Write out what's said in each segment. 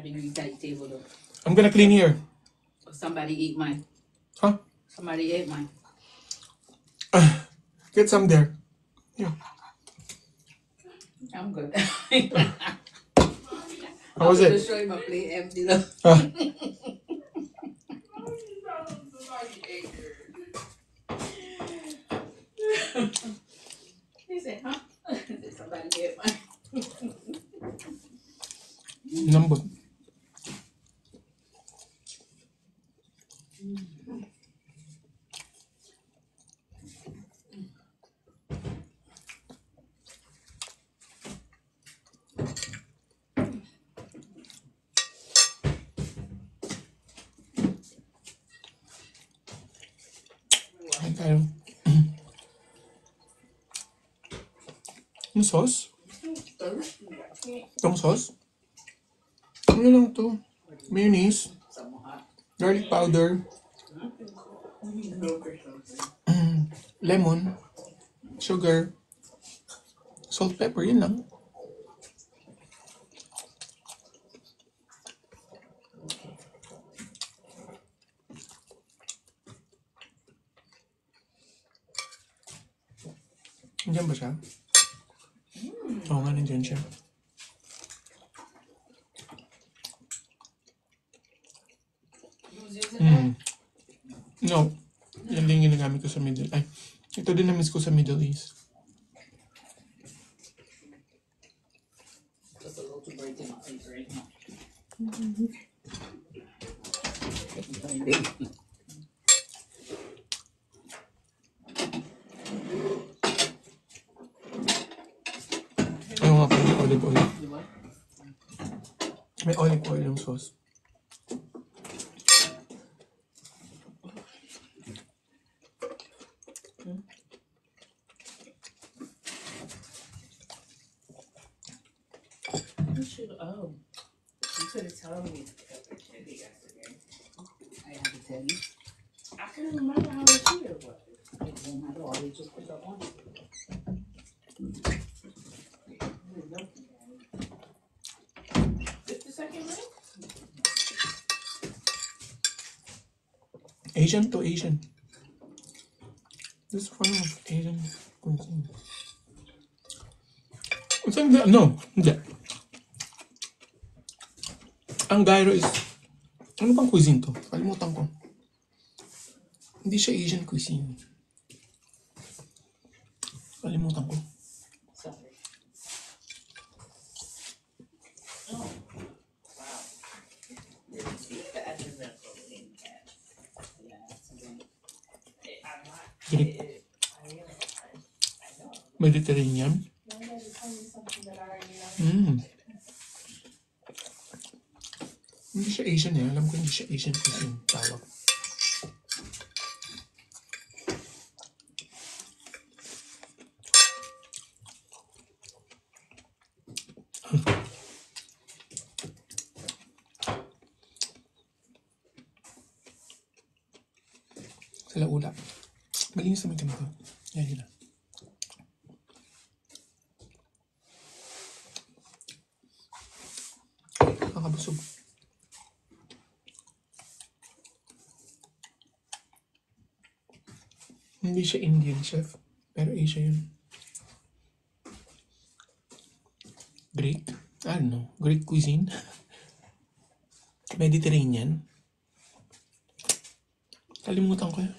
I didn't read that table though. I'm gonna clean here. Somebody ate mine. Huh? Somebody ate mine. Get some there. Yeah. I'm good. How was it? Just show you my plate empty though. He said, huh? Somebody ate mine. Number. Kain tayo. Yung sauce? Itong sauce? Ano lang to? Mayonnaise, garlic powder, lemon, sugar, salt, pepper, yun lang. Nandiyan ba siya? Oo nga, nandiyan siya. No. Yan din yung ginagamit ko sa Middle East. Ay, ito din na-miss ko sa Middle East. Just a little too bright in my face right now. Ayaw nga pala, may olive oil. May olive oil yung sauce. Oh, you could have told me to pepper chili yesterday. I had to tell you. I couldn't remember how much it was. It won't matter. All they just put that on. Just a second, right? Asian to Asian. This one of Asian cuisine. No, hindi. Ang gyro is, ano bang cuisine to? Kalimutan ko. Hindi siya Asian cuisine. Kalimutan ko. Sorry. Oh, wow. Didn't see that in the clothing cat. Yeah, so then, I'm not. Greek. I know. Mediterranean. Why did you tell me something that I already know? Hindi siya Asian eh. Alam ko hindi siya Asian cuisine tawag. Sa laula. Malinis naman kami ko. Yan yun lang. Nakakabusog. Hindi siya Indian chef, pero Asia yun. Greek? I don't know. Greek cuisine? Mediterranean? Kalimutan ko yun.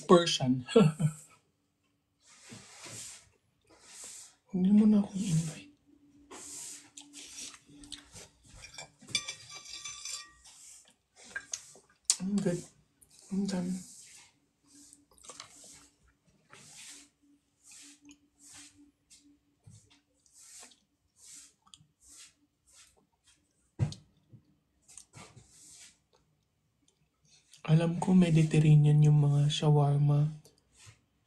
Persian. Hindi mo na akong invite. I'm good. I'm done. Alam ko Mediterranean yung mga shawarma,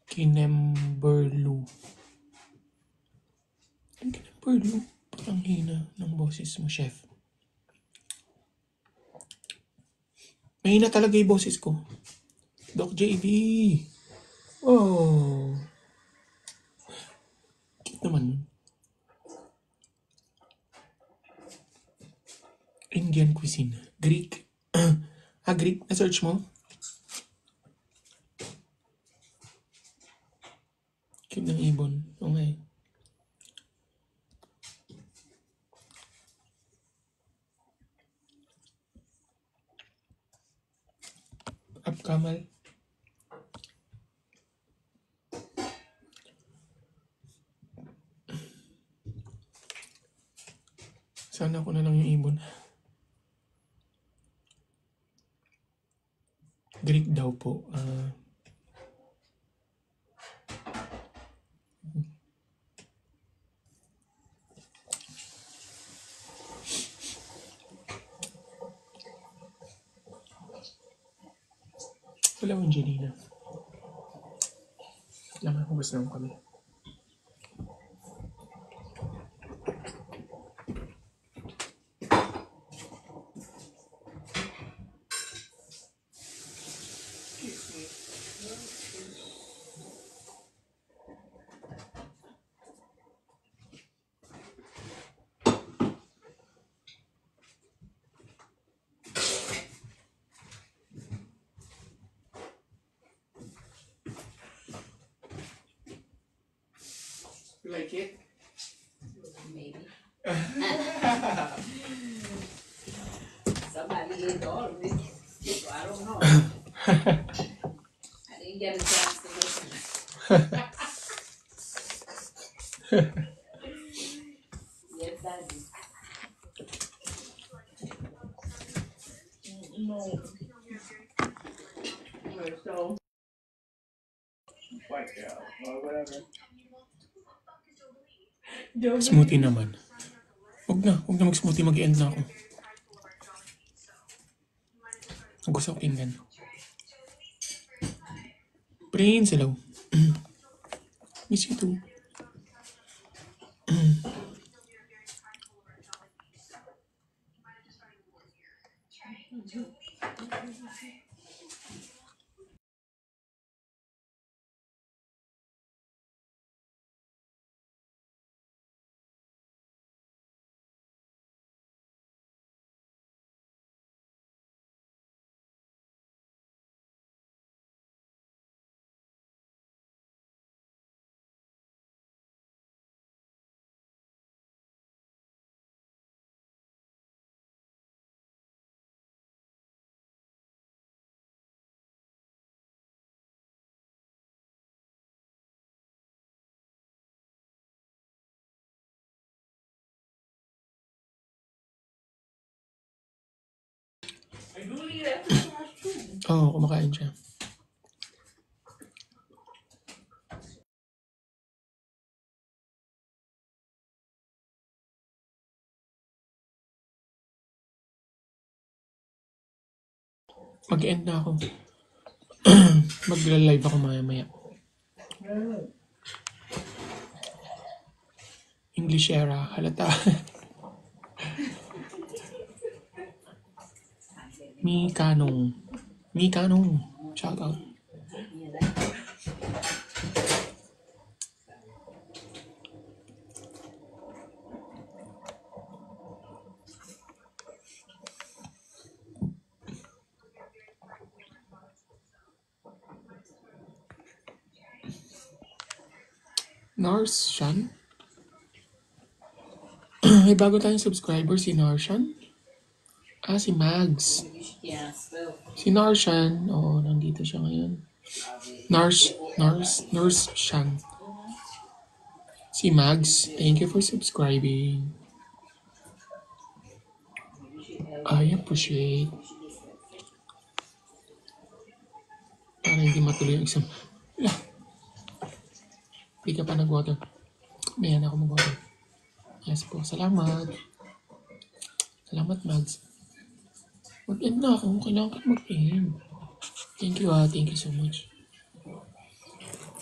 kinemberlu. Ang kinemberlu, parang hina ng boses mo, chef. Mahina talaga yung boses ko. Doc JV. Oh. Cute naman yun. Indian cuisine. Greek. Greek? Na-search mo? Cute ng ibon. Okay. Up, Kamal. Sana ako na lang yung ibon. Greek daw po. Wala akong Angelina. Lang ako gusto lang kami. You like it? Maybe. Somebody ate all of it. So I don't know. I didn't get a chance to listen. Yes, I did. No. So. White cow or whatever. Smoothie naman. Huwag na mag-smoothie. Mag-end na ako. Gusto ko pinggan. Prince, hello. Miss you too. Oo, kumakain siya. Mag-end na ako. Magla-live ako maya-maya. English era, halata. Mikanong. Shout out. Narshan? May bago tayong subscriber, si Narshan. Si Mags. Yeah, spell. Si Narshan. Oo, nandito siya ngayon. Narshan. Si Mags. Thank you for subscribing. I appreciate. Para hindi matuloy yung exam. Hindi ka pa nag-water. Mayan ako mag-water. Yes po. Salamat. Salamat, Mags. Mag-end na ako. Kailangan ko mag-end. Thank you, Thank you so much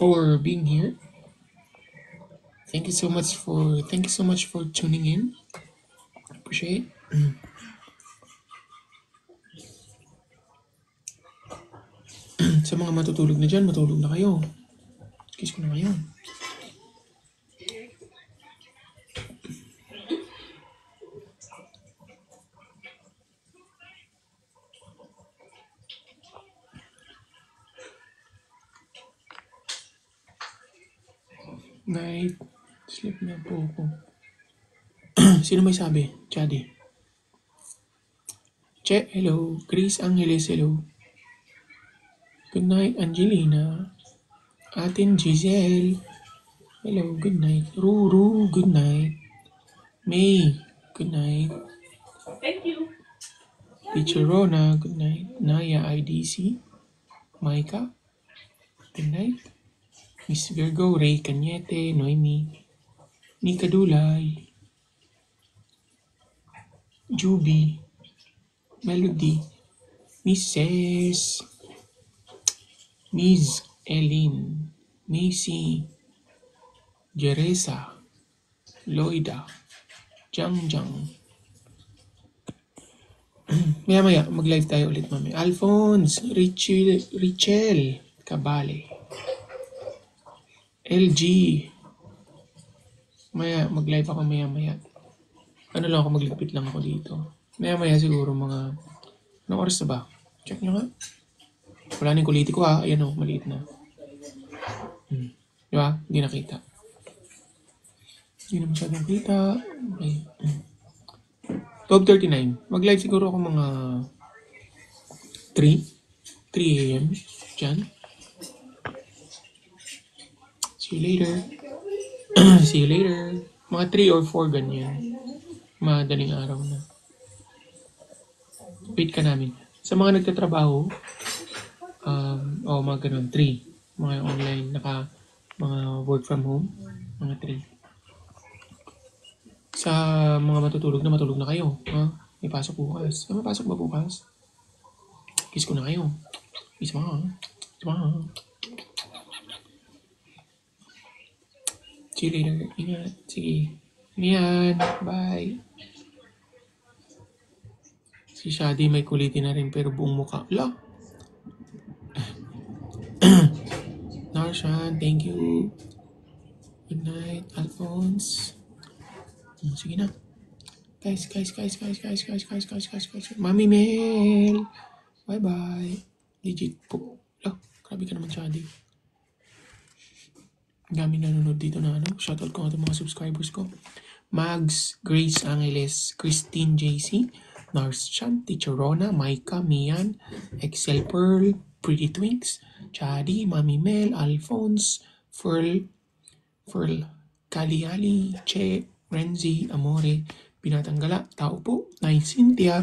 for being here. Thank you so much for tuning in. Appreciate. Sa mga matutulog na dyan, matulog na kayo. Kiss ko na kayo. Night. Sleep na po ako. Sino may sabi? Chadi. Che, hello. Chris Angeles, hello. Good night, Angelina. Atin Giselle. Hello, good night. Ruru, good night. May, good night. Thank you. Teacher Rona, good night. Naya IDC. Maika, good night. Miss Virgo, Ray Cañete, Noemi. Nika Dulay. Juby. Melody. Mrs. Miss Eileen. Macy. Jeresa. Loida. Jang. Maya, mag-live tayo ulit mami. Alphonse, Richel, Cabale. LG. Maya, mag-live ako maya. Ano lang ako, magligpit lang ako dito. Maya siguro mga, anong oras na ba? Check nyo nga. Wala na yung kuliti ko ha. Ayan o, maliit na. Di ba? Hindi nakita. Hindi na masyadong kita. Okay. 12:39. Mag-live siguro ako mga 3 a.m. Diyan. See you later. See you later. Mga 3 or 4 ganyan. Madaling araw na. Wait ka namin. Sa mga nagtatrabaho, mga ganun, 3. Mga online, mga work from home, mga 3. Sa mga matulog na kayo. Ha? May pasok bukas. May pasok ba bukas? Kiss ko na kayo. Kiss mo ha. See you later. Ingat. Sige. Yan. Bye. Si Shadi may kuliti na rin pero buong mukha. La. Narshan, thank you. Good night, Alphonse. Sige na. Guys. Mami Mel. Bye-bye. Legit po. La. Grabe ka naman, Shadi. Ang dami nanonood dito na Shoutout ko nga mga subscribers ko. Mags, Grace Angeles, Christine JC, Nars Chan, Teacher Rona, Maika, Mian, Excel Pearl, Pretty Twinks, Chadi, Mami Mel, Alphonse, Ferl, Kaliali, Che, Renzi, Amore, Pinatanggala, Tao po, Nay Cynthia,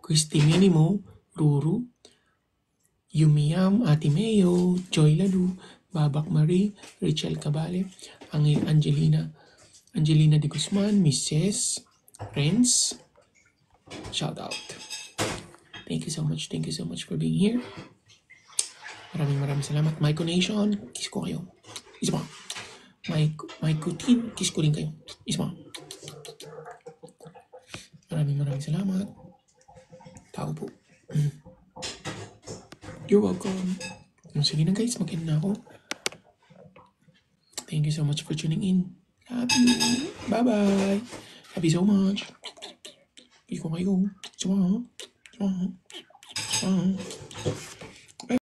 Christy Minimo, Ruru, Yumiyam, Ate Mayo, Joy Ladu, Babak Marie, Richel Cabale, Angelina de Guzman, Mrs. Renz. Shout out. Thank you so much for being here. Maraming salamat. Maiko Nation, kiss ko kayo. Isa pa. Maiko Team, kiss ko rin kayo. Isa pa. Maraming salamat. Tao po. You're welcome. Sige na guys, mag-end na ako. Thank you so much for tuning in. Love you. Bye-bye. Love you so much. Kiss ko kayo. Sama.